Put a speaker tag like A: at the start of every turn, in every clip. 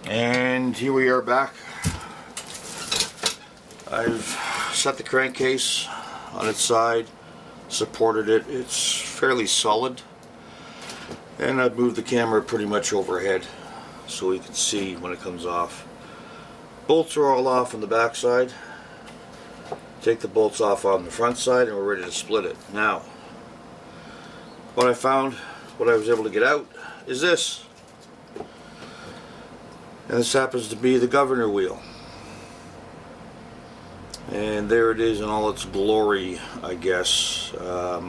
A: And here we are back. I've set the crankcase on its side, supported it. It's fairly solid, and I've moved the camera pretty much overhead so we can see when it comes off. Bolts are all off on the back side. Take the bolts off on the front side and we're ready to split it. Now, what I found, what I was able to get out is this. And this happens to be the governor wheel. And there it is in all its glory, I guess. I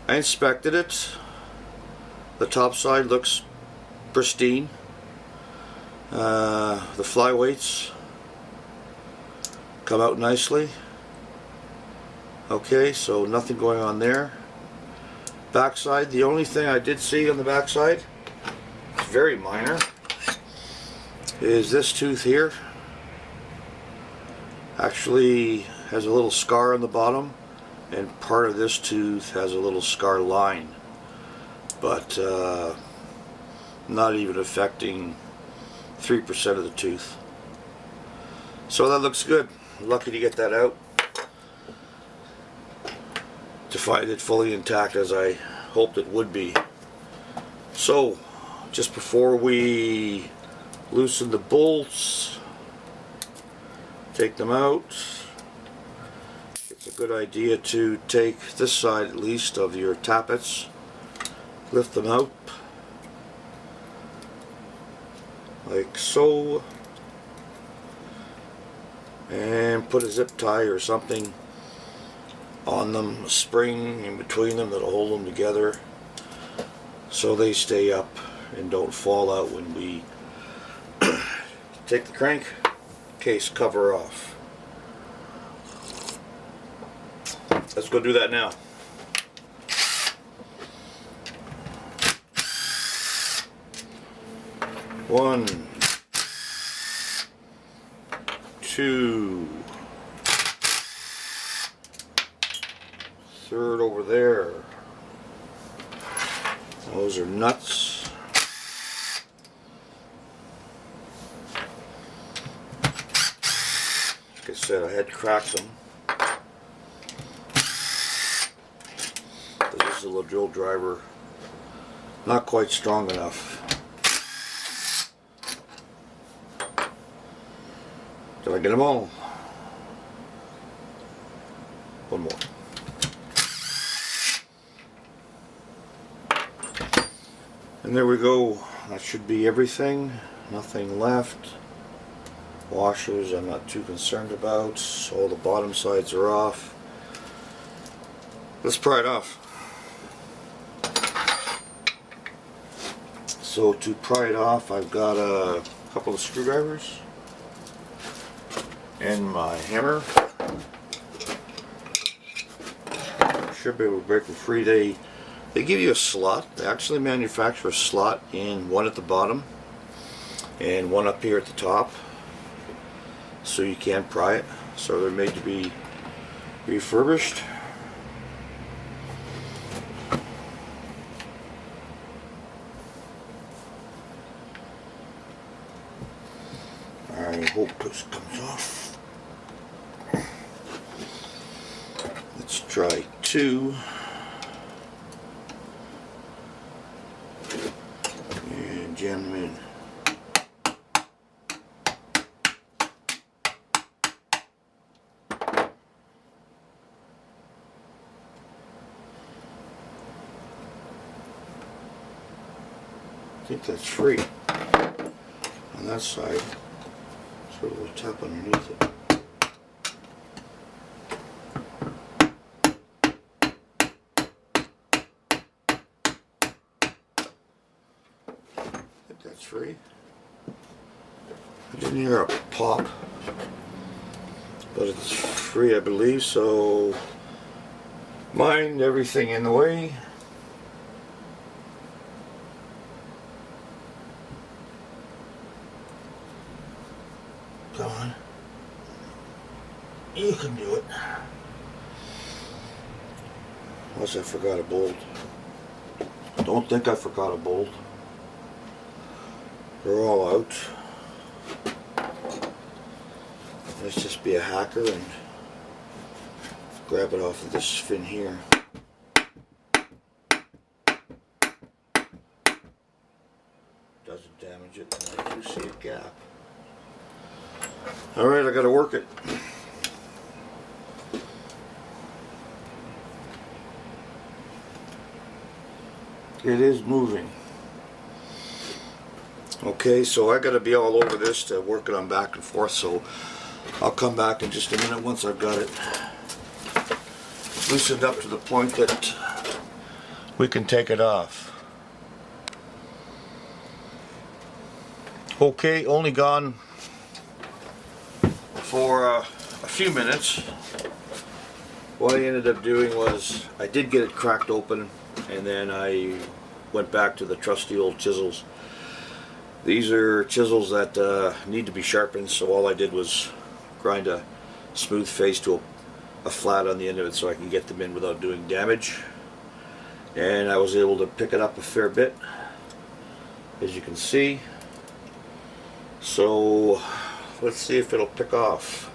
A: inspected it. The top side looks pristine. The flyweights come out nicely. Okay, so nothing going on there. Backside, the only thing I did see on the backside, it's very minor, is this tooth here. Actually has a little scar on the bottom, and part of this tooth has a little scar line, but not even affecting 3% of the tooth. So that looks good. Lucky to get that out, to find it fully intact as I hoped it would be. So just before we loosen the bolts, take them out, it's a good idea to take this side at least of your tappets, lift them out like so, and put a zip tie or something on them, a spring in between them that'll hold them together so they stay up and don't fall out when we take the crankcase cover off. Let's go do that now. One, two, third over there. Those are nuts. Like I said, I had to crack them. This is a little drill driver, not quite strong enough. Did I get them all? One more. And there we go. That should be everything. Nothing left. Washers I'm not too concerned about. All the bottom sides are off. Let's pry it off. So to pry it off, I've got a couple of screwdrivers and my hammer. Should be able to break them free. They give you a slot. They actually manufacture a slot in one at the bottom and one up here at the top, so you can pry it. So they're made to be refurbished. I hope this comes off. Let's try two. And jam them in. I think that's free on that side. So we'll tap underneath it. I think that's free. I didn't hear a pop, but it's free, I believe. So mind everything in the way. Come on. You can do it. Unless I forgot a bolt. Don't think I forgot a bolt. They're all out. Let's just be a hacker and grab it off of this fin here. Doesn't damage it, and I do see a gap. Alright, I gotta work it. It is moving. Okay, so I gotta be all over this to work it on back and forth, so I'll come back in just a minute once I've got it loosened up to the point that we can take it off. Okay, only gone for a few minutes. What I ended up doing was I did get it cracked open, and then I went back to the trusty old chisels. These are chisels that need to be sharpened, so all I did was grind a smooth face to a flat on the end of it so I can get them in without doing damage. And I was able to pick it up a fair bit, as you can see. So let's see if it'll pick off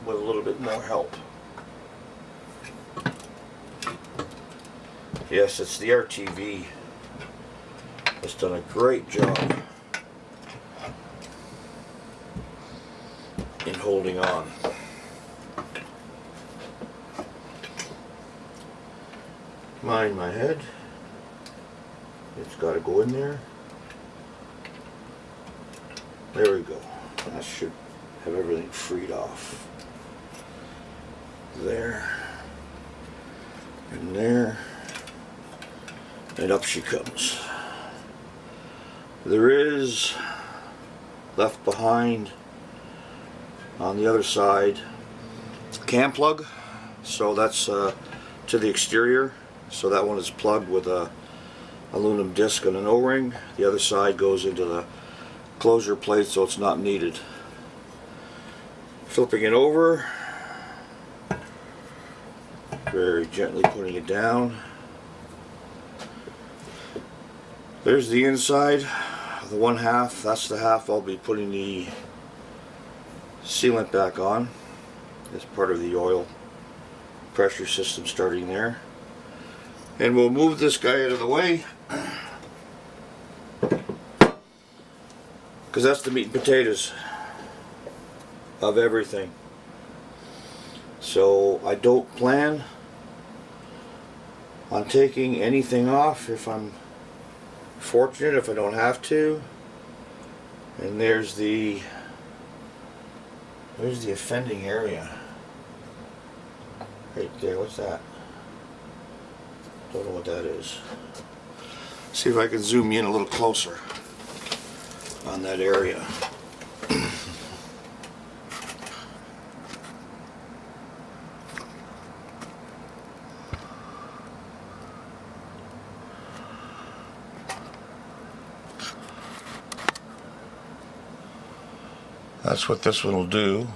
A: with a little bit more help. Yes, it's the RTV. It's done a great job in holding on. Mind my head. It's got to go in there. There we go. That should have everything freed off. There. And there. And up she comes. There is left behind on the other side cam plug, so that's to the exterior, so that one is plugged with a aluminum disc and an O-ring. The other side goes into the closure plate, so it's not needed. Flipping it over, very gently putting it down. There's the inside. The one half, that's the half I'll be putting the sealant back on as part of the oil pressure system starting there. And we'll move this guy out of the way because that's the meat and potatoes of everything. So I don't plan on taking anything off if I'm fortunate, if I don't have to. And there's the offending area right there. What's that? Don't know what that is. See if I can zoom in a little closer on that area. That's what this one will do.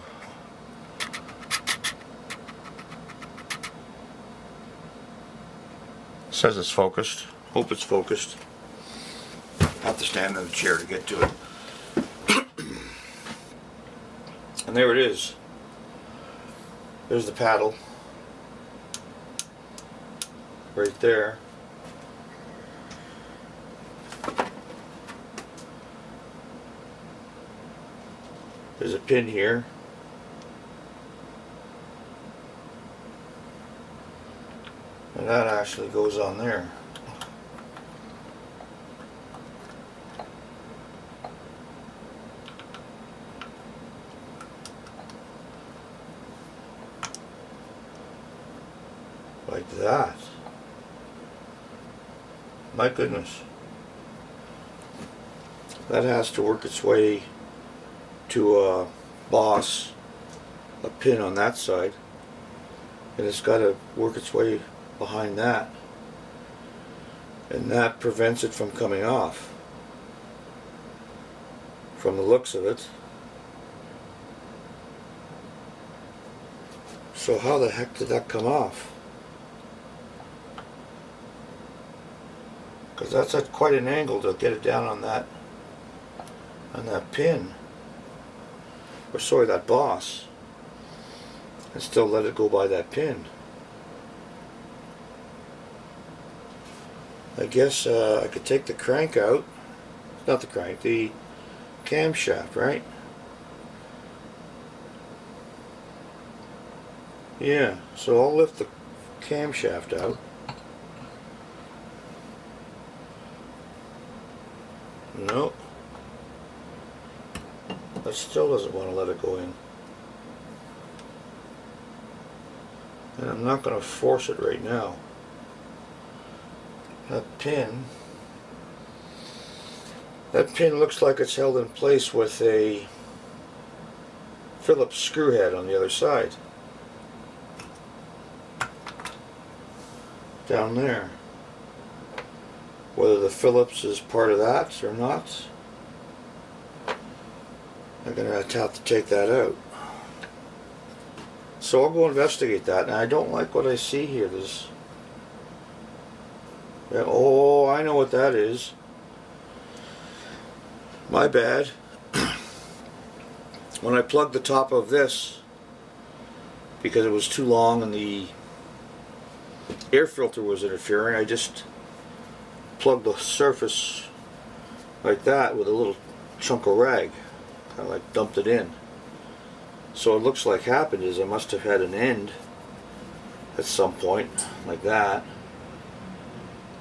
A: Says it's focused. Hope it's focused. I have to stand on the chair to get to it. And there it is. There's the paddle. Right there. There's a pin here. And that actually goes on there. Like that. My goodness. That has to work its way to a boss, a pin on that side, and it's got to work its way behind that, and that prevents it from coming off from the looks of it. So how the heck did that come off? Because because that's at quite an angle to get it down on that pin, or sorry, that boss, and still let it go by that pin. I guess I could take the crank out, not the crank, the camshaft, right? Yeah, so I'll lift the camshaft out. Nope. That still doesn't want to let it go in. And I'm not going to force it right now. That pin looks like it's held in place with a Phillips screw head on the other side. Down there. Whether the Phillips is part of that or not, I'm going to have to take that out. So I'll go investigate that. And I don't like what I see here. There's... oh, I know what that is. My bad. When I plugged the top of this, because it was too long and the air filter was interfering, I just plugged the surface like that with a little chunk of rag. Kind of like dumped it in. So it looks like happened is I must have had an end at some point, like that.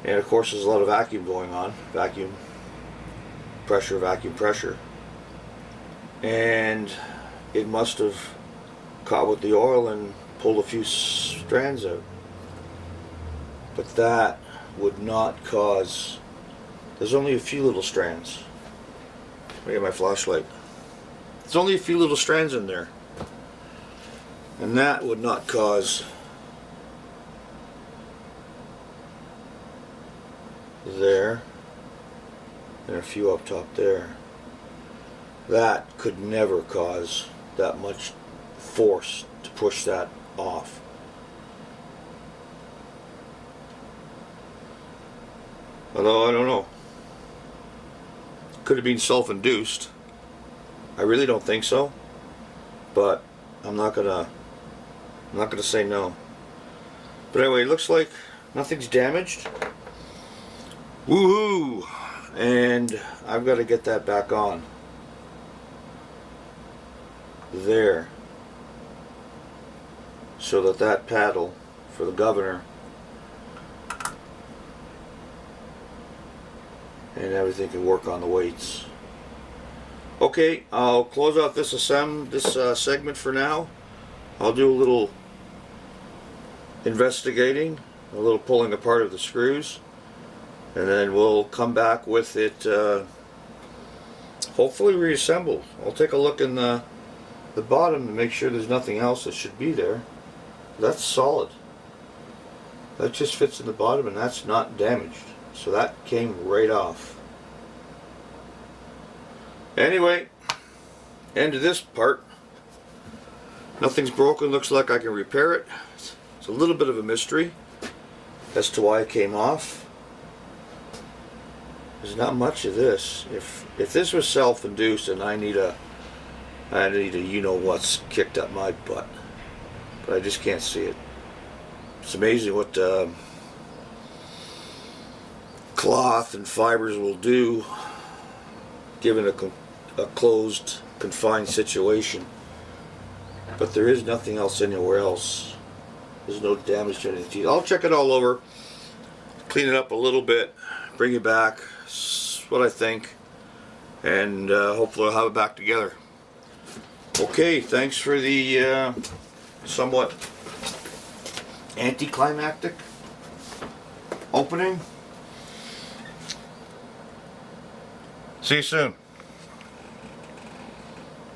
A: And of course there's a lot of vacuum going on. Vacuum pressure. And it must have caught with the oil and pulled a few strands out. But that would not cause... there's only a few little strands. Let me get my flashlight. There's only a few little strands in there. And that would not cause there, and a few up top there. That could never cause that much force to push that off. Although I don't know. Could have been self-induced. I really don't think so. But I'm not gonna say no. But anyway, it looks like nothing's damaged. Woohoo! And I've got to get that back on. There. So that paddle for the governor and everything can work on the weights. Okay, I'll close out this segment for now. I'll do a little investigating, a little pulling apart of the screws, and then we'll come back with it hopefully reassembled. I'll take a look in the bottom to make sure there's nothing else that should be there. That's solid. That just fits in the bottom and that's not damaged. So that came right off. Anyway, end of this part. Nothing's broken. Looks like I can repair it. It's a little bit of a mystery as to why it came off. There's not much of this. If this was self-induced and I need a you know what's kicked up my butt, but I just can't see it. It's amazing what cloth and fibers will do given a closed, confined situation. But there is nothing else anywhere else. There's no damage to anything. I'll check it all over, clean it up a little bit, bring it back, what I think, and hopefully I'll have it back together. Okay, thanks for the somewhat anticlimactic opening. See you soon.